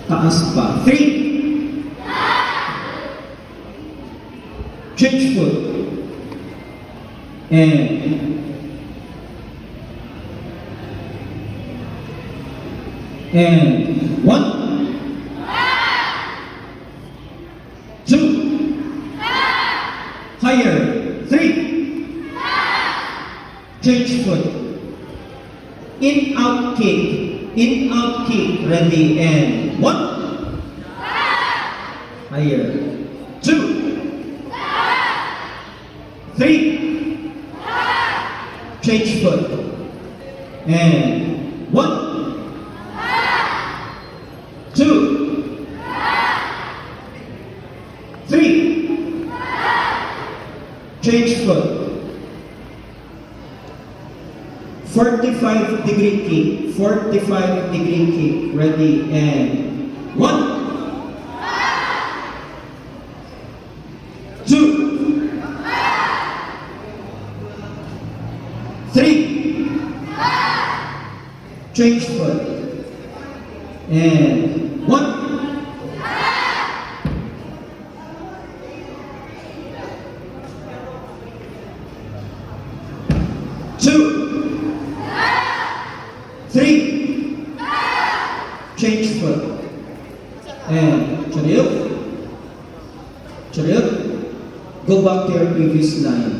Taas pa. 3. Change foot. And 1, 2, higher, 3, change foot, in, out, kick, ready, and 1, higher, 2, 3, change foot, and 1, 2, 3, change foot, 45-degree kick, ready, and 1, 2, 3, change foot, and 1, 2, 3, change foot, and Charil, go back to your previous line.